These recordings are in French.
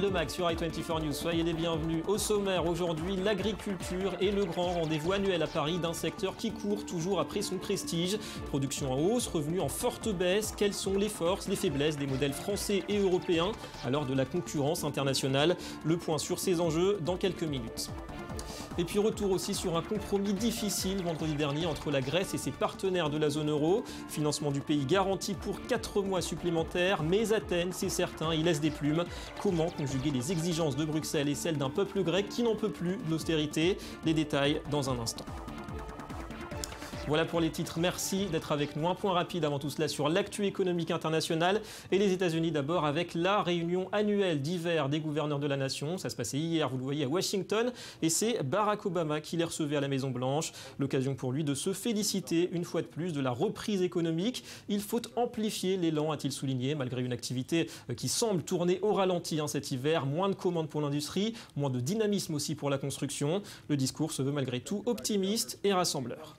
Le MAC sur i24 News, soyez les bienvenus. Au sommaire aujourd'hui, l'agriculture est le grand rendez-vous annuel à Paris d'un secteur qui court toujours après son prestige. Production en hausse, revenus en forte baisse. Quelles sont les forces, les faiblesses des modèles français et européens à l'heure de la concurrence internationale? Le point sur ces enjeux dans quelques minutes. Et puis retour aussi sur un compromis difficile vendredi dernier entre la Grèce et ses partenaires de la zone euro. Financement du pays garanti pour 4 mois supplémentaires, mais Athènes, c'est certain, il laisse des plumes. Comment conjuguer les exigences de Bruxelles et celles d'un peuple grec qui n'en peut plus de l'austérité? Les détails dans un instant. Voilà pour les titres, merci d'être avec nous. Un point rapide avant tout cela sur l'actu économique internationale et les États-Unis d'abord avec la réunion annuelle d'hiver des gouverneurs de la nation. Ça se passait hier, vous le voyez, à Washington et c'est Barack Obama qui les recevait à la Maison-Blanche. L'occasion pour lui de se féliciter une fois de plus de la reprise économique. Il faut amplifier l'élan, a-t-il souligné, malgré une activité qui semble tourner au ralenti cet hiver. Moins de commandes pour l'industrie, moins de dynamisme aussi pour la construction. Le discours se veut malgré tout optimiste et rassembleur.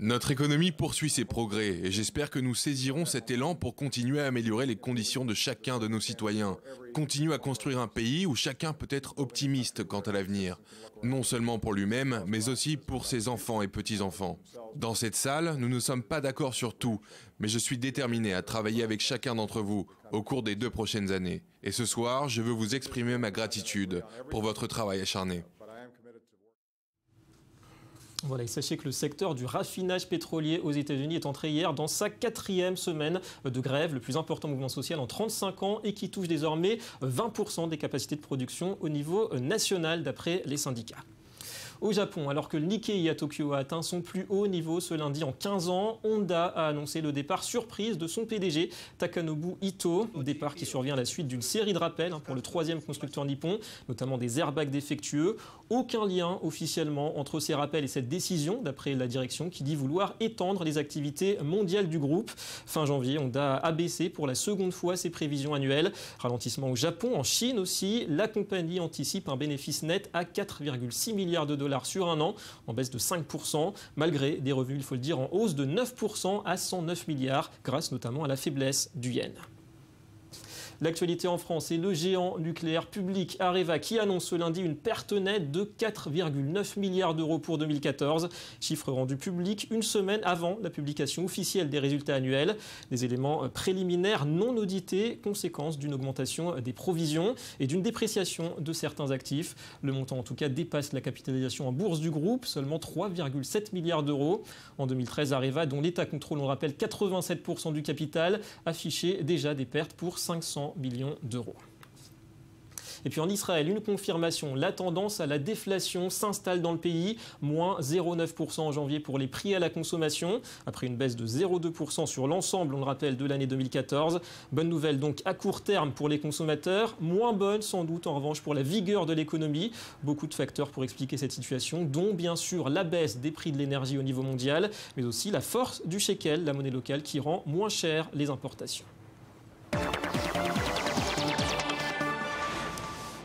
Notre économie poursuit ses progrès et j'espère que nous saisirons cet élan pour continuer à améliorer les conditions de chacun de nos citoyens. Continuer à construire un pays où chacun peut être optimiste quant à l'avenir. Non seulement pour lui-même, mais aussi pour ses enfants et petits-enfants. Dans cette salle, nous ne sommes pas d'accord sur tout, mais je suis déterminé à travailler avec chacun d'entre vous au cours des 2 prochaines années. Et ce soir, je veux vous exprimer ma gratitude pour votre travail acharné. Voilà, et sachez que le secteur du raffinage pétrolier aux États-Unis est entré hier dans sa 4e semaine de grève, le plus important mouvement social en 35 ans et qui touche désormais 20% des capacités de production au niveau national d'après les syndicats. Au Japon, alors que le Nikkei à Tokyo a atteint son plus haut niveau ce lundi en 15 ans, Honda a annoncé le départ surprise de son PDG, Takanobu Ito. Départ qui survient à la suite d'une série de rappels pour le 3e constructeur nippon, notamment des airbags défectueux. Aucun lien officiellement entre ces rappels et cette décision, d'après la direction qui dit vouloir étendre les activités mondiales du groupe. Fin janvier, Honda a abaissé pour la seconde fois ses prévisions annuelles. Ralentissement au Japon, en Chine aussi. La compagnie anticipe un bénéfice net à 4,6 milliards de dollars sur un an, en baisse de 5%, malgré des revenus, il faut le dire, en hausse de 9% à 109 milliards, grâce notamment à la faiblesse du yen. L'actualité en France et le géant nucléaire public Areva qui annonce ce lundi une perte nette de 4,9 milliards d'euros pour 2014. Chiffre rendu public une semaine avant la publication officielle des résultats annuels. Des éléments préliminaires non audités, conséquence d'une augmentation des provisions et d'une dépréciation de certains actifs. Le montant en tout cas dépasse la capitalisation en bourse du groupe, seulement 3,7 milliards d'euros. En 2013, Areva, dont l'État contrôle, on le rappelle, 87% du capital, affichait déjà des pertes pour 500 millions d'euros. Et puis en Israël, une confirmation, la tendance à la déflation s'installe dans le pays, moins 0,9% en janvier pour les prix à la consommation, après une baisse de 0,2% sur l'ensemble, on le rappelle, de l'année 2014. Bonne nouvelle donc à court terme pour les consommateurs, moins bonne sans doute en revanche pour la vigueur de l'économie. Beaucoup de facteurs pour expliquer cette situation, dont bien sûr la baisse des prix de l'énergie au niveau mondial, mais aussi la force du shekel, la monnaie locale qui rend moins cher les importations.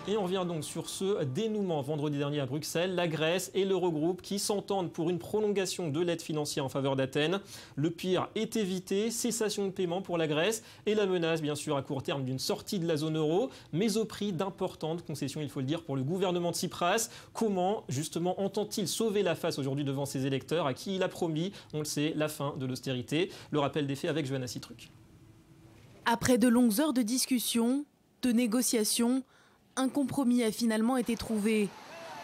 Et on revient donc sur ce dénouement vendredi dernier à Bruxelles. La Grèce et l'Eurogroupe qui s'entendent pour une prolongation de l'aide financière en faveur d'Athènes. Le pire est évité, cessation de paiement pour la Grèce et la menace bien sûr à court terme d'une sortie de la zone euro, mais au prix d'importantes concessions, il faut le dire, pour le gouvernement de Tsipras. Comment justement entend-il sauver la face aujourd'hui devant ses électeurs à qui il a promis, on le sait, la fin de l'austérité? Le rappel des faits avec Johanna Citruc. Après de longues heures de discussion, de négociations, un compromis a finalement été trouvé.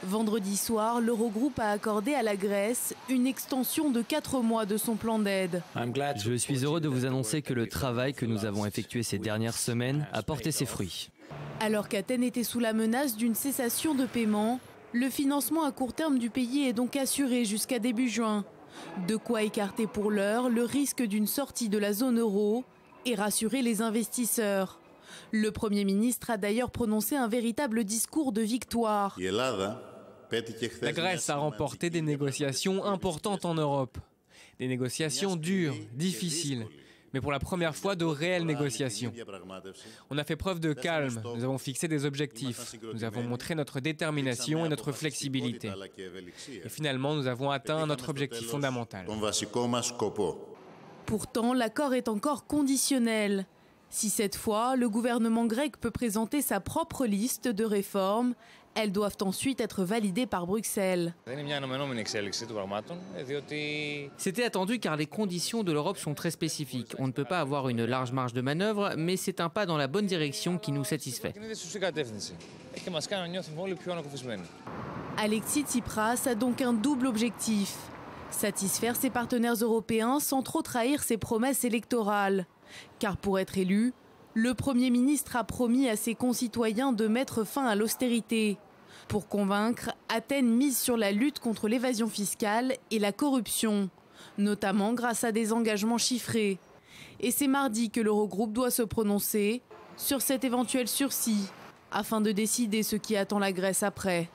Vendredi soir, l'Eurogroupe a accordé à la Grèce une extension de 4 mois de son plan d'aide. Je suis heureux de vous annoncer que le travail que nous avons effectué ces dernières semaines a porté ses fruits. Alors qu'Athènes était sous la menace d'une cessation de paiement, le financement à court terme du pays est donc assuré jusqu'à début juin. De quoi écarter pour l'heure le risque d'une sortie de la zone euro et rassurer les investisseurs. Le Premier ministre a d'ailleurs prononcé un véritable discours de victoire. La Grèce a remporté des négociations importantes en Europe. Des négociations dures, difficiles. mais pour la première fois de réelles négociations. On a fait preuve de calme, nous avons fixé des objectifs, nous avons montré notre détermination et notre flexibilité. Et finalement, nous avons atteint notre objectif fondamental. Pourtant, l'accord est encore conditionnel. Si cette fois, le gouvernement grec peut présenter sa propre liste de réformes, elles doivent ensuite être validées par Bruxelles. C'était attendu car les conditions de l'Europe sont très spécifiques. On ne peut pas avoir une large marge de manœuvre, mais c'est un pas dans la bonne direction qui nous satisfait. Alexis Tsipras a donc un double objectif. Satisfaire ses partenaires européens sans trop trahir ses promesses électorales. Car pour être élu, le Premier ministre a promis à ses concitoyens de mettre fin à l'austérité. Pour convaincre, Athènes mise sur la lutte contre l'évasion fiscale et la corruption, notamment grâce à des engagements chiffrés. Et c'est mardi que l'Eurogroupe doit se prononcer sur cet éventuel sursis, afin de décider ce qui attend la Grèce après.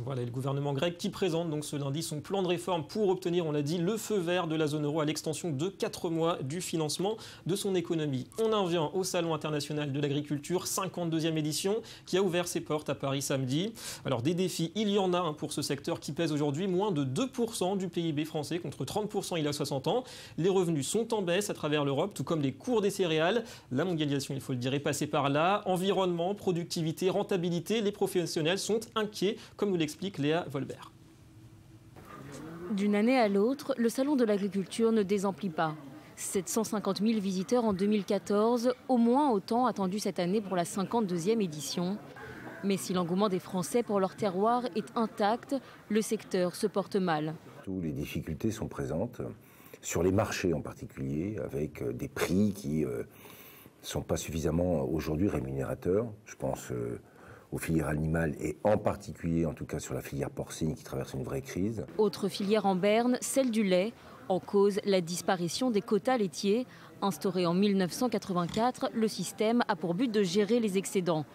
Voilà, le gouvernement grec qui présente donc ce lundi son plan de réforme pour obtenir, on l'a dit, le feu vert de la zone euro à l'extension de 4 mois du financement de son économie. On en vient au Salon international de l'agriculture, 52e édition, qui a ouvert ses portes à Paris samedi. Alors des défis, il y en a pour ce secteur qui pèse aujourd'hui moins de 2% du PIB français contre 30% il y a 60 ans. Les revenus sont en baisse à travers l'Europe, tout comme les cours des céréales. La mondialisation, il faut le dire, est passée par là. Environnement, productivité, rentabilité, les professionnels sont inquiets, comme nous l'explique Léa Volbert. D'une année à l'autre, le salon de l'agriculture ne désemplit pas. 750 000 visiteurs en 2014, au moins autant attendu cette année pour la 52e édition. Mais si l'engouement des Français pour leur terroir est intact, le secteur se porte mal. Toutes les difficultés sont présentes, sur les marchés en particulier, avec des prix qui ne sont pas suffisamment aujourd'hui rémunérateurs. Je pense aux filières animales et en particulier, en tout cas sur la filière porcine qui traverse une vraie crise. Autre filière en berne, celle du lait. En cause, la disparition des quotas laitiers. Instauré en 1984, le système a pour but de gérer les excédents.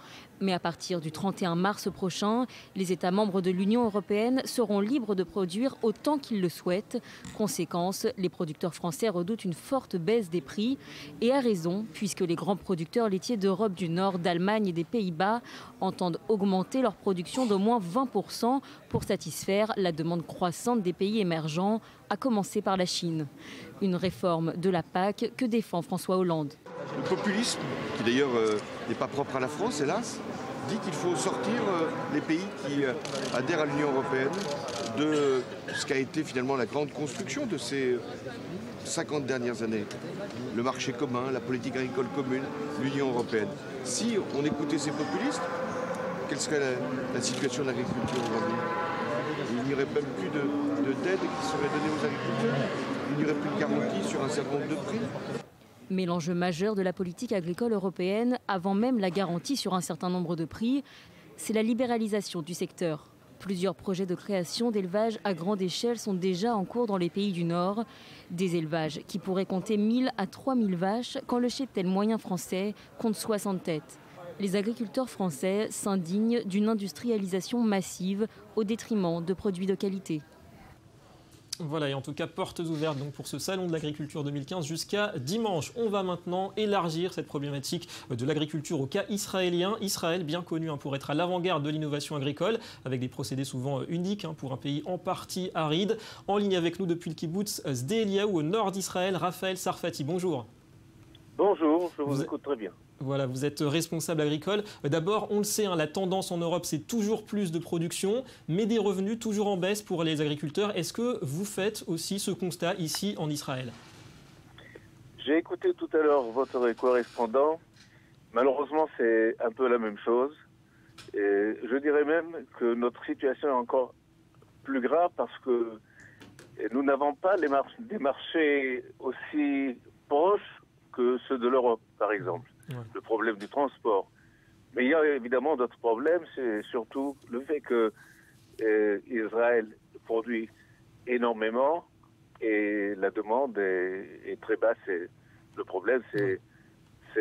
Mais à partir du 31 mars prochain, les États membres de l'Union européenne seront libres de produire autant qu'ils le souhaitent. Conséquence, les producteurs français redoutent une forte baisse des prix. Et à raison, puisque les grands producteurs laitiers d'Europe du Nord, d'Allemagne et des Pays-Bas entendent augmenter leur production d'au moins 20% pour satisfaire la demande croissante des pays émergents, à commencer par la Chine. Une réforme de la PAC que défend François Hollande. Le populisme, qui d'ailleurs n'est pas propre à la France, hélas, dit qu'il faut sortir les pays qui adhèrent à l'Union européenne de ce qu'a été finalement la grande construction de ces 50 dernières années. Le marché commun, la politique agricole commune, l'Union européenne. Si on écoutait ces populistes, quelle serait la situation de l'agriculture aujourd'hui? Il n'y aurait même plus d'aide qui serait donnée aux agriculteurs. Il n'y aurait plus de garantie sur un certain nombre de prix. Mais l'enjeu majeur de la politique agricole européenne, avant même la garantie sur un certain nombre de prix, c'est la libéralisation du secteur. Plusieurs projets de création d'élevage à grande échelle sont déjà en cours dans les pays du Nord. Des élevages qui pourraient compter 1000 à 3000 vaches quand le cheptel moyen français compte 60 têtes. Les agriculteurs français s'indignent d'une industrialisation massive au détriment de produits de qualité. Voilà, et en tout cas, portes ouvertes donc pour ce salon de l'agriculture 2015 jusqu'à dimanche. On va maintenant élargir cette problématique de l'agriculture au cas israélien. Israël, bien connu pour être à l'avant-garde de l'innovation agricole, avec des procédés souvent uniques pour un pays en partie aride. En ligne avec nous depuis le kibboutz Sde Eliaou au nord d'Israël, Raphaël Sarfati. Bonjour. Bonjour, je vous écoute très bien. Voilà, vous êtes responsable agricole. D'abord, on le sait, la tendance en Europe, c'est toujours plus de production, mais des revenus toujours en baisse pour les agriculteurs. Est-ce que vous faites aussi ce constat ici en Israël? J'ai écouté tout à l'heure votre correspondant. Malheureusement, c'est un peu la même chose. Et je dirais même que notre situation est encore plus grave parce que nous n'avons pas des marchés aussi proches que ceux de l'Europe, par exemple. Ouais. Le problème du transport. Mais il y a évidemment d'autres problèmes, c'est surtout le fait que Israël produit énormément et la demande est très basse. Et le problème, c'est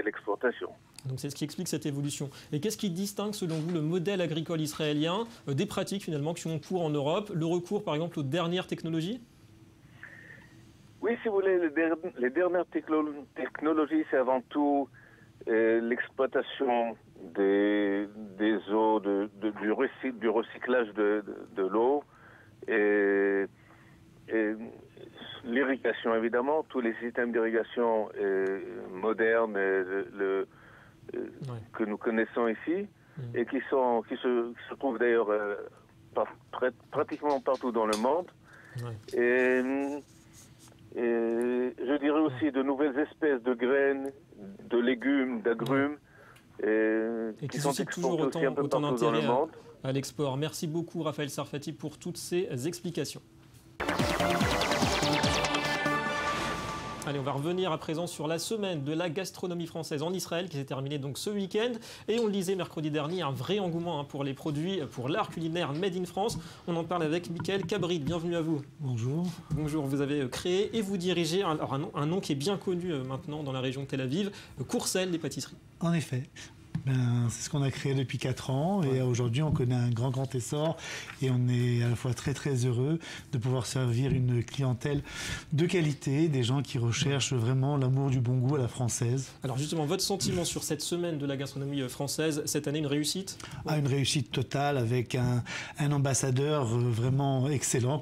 l'exportation. Donc c'est ce qui explique cette évolution. Et qu'est-ce qui distingue selon vous le modèle agricole israélien des pratiques finalement qui ont cours en Europe, le recours par exemple aux dernières technologies? Oui, si vous voulez, les dernières technologies, c'est avant tout l'exploitation des eaux, du recyclage de l'eau et l'irrigation, évidemment, tous les systèmes d'irrigation modernes que nous connaissons ici et qui se trouvent d'ailleurs pratiquement partout dans le monde. Et je dirais aussi de nouvelles espèces de graines, de légumes, d'agrumes, et qui sont toujours autant d'intérêt à l'export. Merci beaucoup Raphaël Sarfati pour toutes ces explications. Allez, on va revenir à présent sur la semaine de la gastronomie française en Israël qui s'est terminée donc ce week-end. Et on le disait mercredi dernier, un vrai engouement pour les produits, pour l'art culinaire Made in France. On en parle avec Michael Cabrit. Bienvenue à vous. Bonjour. Bonjour, vous avez créé et vous dirigez un nom qui est bien connu maintenant dans la région de Tel Aviv, Courcelles, les pâtisseries. En effet. C'est ce qu'on a créé depuis 4 ans et aujourd'hui on connaît un grand essor et on est à la fois très heureux de pouvoir servir une clientèle de qualité, des gens qui recherchent vraiment l'amour du bon goût à la française. Alors justement, votre sentiment sur cette semaine de la gastronomie française, cette année, une réussite? Une réussite totale avec un ambassadeur vraiment excellent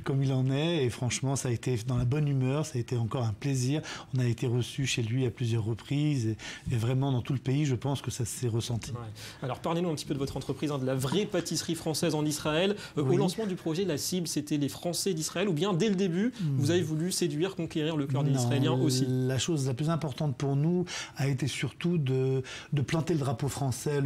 comme il en est, et franchement ça a été dans la bonne humeur, ça a été encore un plaisir. On a été reçus chez lui à plusieurs reprises et vraiment dans tout le pays je pense que ça s'est ressenti. Ouais. Alors parlez-nous un petit peu de votre entreprise, de la vraie pâtisserie française en Israël. Au lancement du projet, la cible c'était les Français d'Israël, ou bien dès le début vous avez voulu séduire, conquérir le cœur des Israéliens aussi? La chose la plus importante pour nous a été surtout de planter le drapeau français,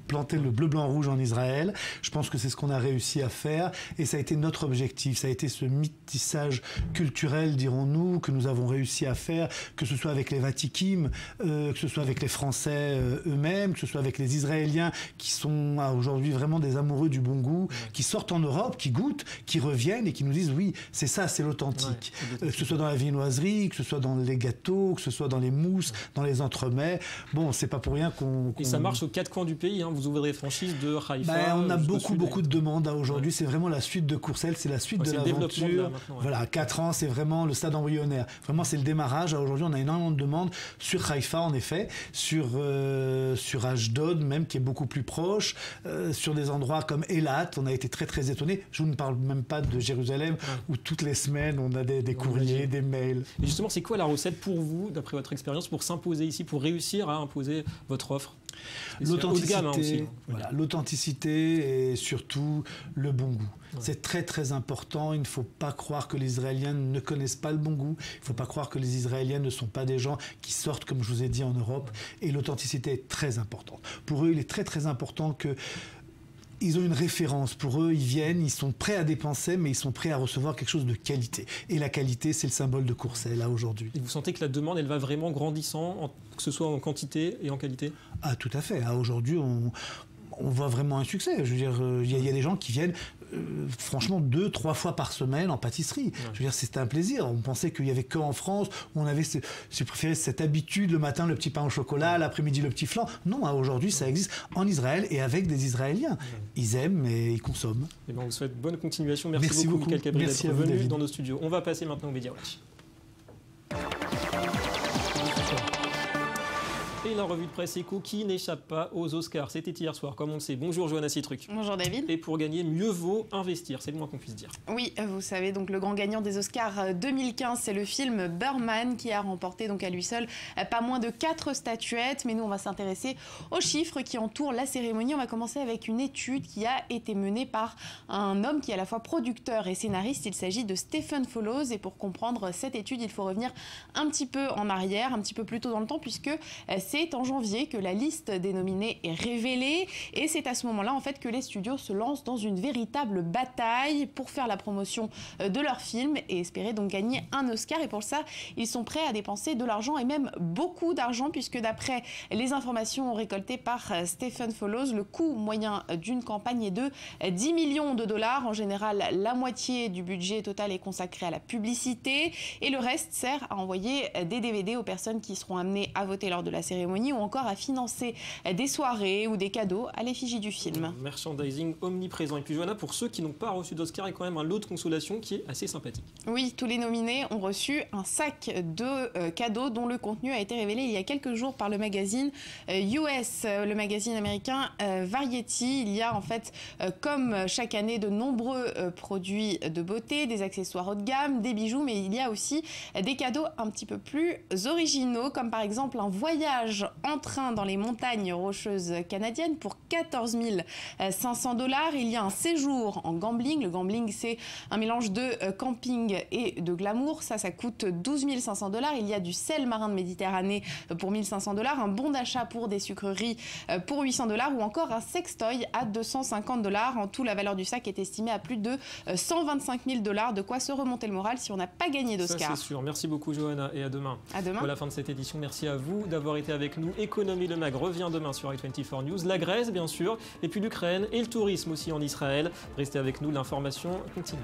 planter le bleu, blanc, rouge en Israël. Je pense que c'est ce qu'on a réussi à faire et ça a été notre objectif. Ça a été ce métissage culturel, dirons-nous, que nous avons réussi à faire, que ce soit avec les Vatikim, que ce soit avec les Français eux-mêmes, que ce soit avec les Israéliens qui sont aujourd'hui vraiment des amoureux du bon goût, qui sortent en Europe, qui goûtent, qui reviennent et qui nous disent oui, c'est ça, c'est l'authentique. Que ce soit dans la viennoiserie, que ce soit dans les gâteaux, que ce soit dans les mousses, dans les entremets. Bon, c'est pas pour rien qu'on... Et ça marche aux 4 coins du pays, vous ouvrez des franchises de Haïfa. On a beaucoup de demandes aujourd'hui. C'est vraiment la suite de Courcelles, c'est la suite de l'aventure. Voilà, 4 ans, c'est vraiment le stade embryonnaire. Vraiment, c'est le démarrage. Aujourd'hui, on a énormément de demandes sur Haïfa, en effet, sur Ashdod, même, qui est beaucoup plus proche, sur des endroits comme Eilat. On a été très étonnés. Je ne parle même pas de Jérusalem, où toutes les semaines, on a des courriers, des mails. Et justement, c'est quoi la recette pour vous, d'après votre expérience, pour s'imposer ici, pour réussir à imposer votre offre? L'authenticité et surtout le bon goût. C'est très important. Il ne faut pas croire que les Israéliens ne connaissent pas le bon goût. Il ne faut pas croire que les Israéliens ne sont pas des gens qui sortent, comme je vous ai dit, en Europe. Et l'authenticité est très importante. Pour eux, il est très important que ils ont une référence. Pour eux, ils viennent, ils sont prêts à dépenser, mais ils sont prêts à recevoir quelque chose de qualité. Et la qualité, c'est le symbole de Courcelles, là, aujourd'hui. Et vous sentez que la demande, elle va vraiment grandissant, que ce soit en quantité et en qualité? Tout à fait. Aujourd'hui, on voit vraiment un succès. Je veux dire, il y a des gens qui viennent franchement 2-3 fois par semaine en pâtisserie. Je veux dire, c'était un plaisir. On pensait qu'il n'y avait qu'en France où on avait préféré cette habitude, le matin le petit pain au chocolat, l'après-midi le petit flan. Non, aujourd'hui ça existe en Israël et avec des Israéliens. Ils aiment et ils consomment. Et on vous souhaite bonne continuation. Merci beaucoup Michael Cabrit d'être venu dans nos studios. On va passer maintenant au Média Watch. Et la revue de presse éco qui n'échappe pas aux Oscars. C'était hier soir, comme on le sait. Bonjour Johanna Citruc. Bonjour David. Et pour gagner, mieux vaut investir, c'est le moins qu'on puisse dire. Oui, vous savez, donc le grand gagnant des Oscars 2015, c'est le film Birdman qui a remporté donc à lui seul pas moins de 4 statuettes. Mais nous, on va s'intéresser aux chiffres qui entourent la cérémonie. On va commencer avec une étude qui a été menée par un homme qui est à la fois producteur et scénariste. Il s'agit de Stephen Follows. Et pour comprendre cette étude, il faut revenir un petit peu en arrière, un petit peu plus tôt dans le temps, puisque c'est en janvier que la liste des nominés est révélée et c'est à ce moment-là en fait que les studios se lancent dans une véritable bataille pour faire la promotion de leur film et espérer donc gagner un Oscar. Et pour ça, ils sont prêts à dépenser de l'argent et même beaucoup d'argent, puisque d'après les informations récoltées par Stephen Follows, le coût moyen d'une campagne est de 10 millions de dollars. En général, la moitié du budget total est consacré à la publicité et le reste sert à envoyer des DVD aux personnes qui seront amenées à voter lors de la cérémonie cérémonie ou encore à financer des soirées ou des cadeaux à l'effigie du film. Merchandising omniprésent. Et puis Johanna, pour ceux qui n'ont pas reçu d'Oscar, il y a quand même un lot de consolation qui est assez sympathique. Oui, tous les nominés ont reçu un sac de cadeaux dont le contenu a été révélé il y a quelques jours par le magazine US, le magazine américain Variety. Il y a en fait, comme chaque année, de nombreux produits de beauté, des accessoires haut de gamme, des bijoux, mais il y a aussi des cadeaux un petit peu plus originaux, comme par exemple un voyage en train dans les montagnes rocheuses canadiennes pour 14 500 $. Il y a un séjour en gambling. Le gambling, c'est un mélange de camping et de glamour. Ça coûte 12 500 $. Il y a du sel marin de Méditerranée pour 1 500 $, un bon d'achat pour des sucreries pour 800 $ ou encore un sextoy à 250 $. En tout, la valeur du sac est estimée à plus de 125 000 $. De quoi se remonter le moral si on n'a pas gagné d'Oscar. Ça, c'est sûr. Merci beaucoup, Johanna, et à demain. À demain. Pour la fin de cette édition, merci à vous d'avoir été avec nous. Économie Le Mag revient demain sur i24 News. La Grèce, bien sûr, et puis l'Ukraine et le tourisme aussi en Israël. Restez avec nous, l'information continue.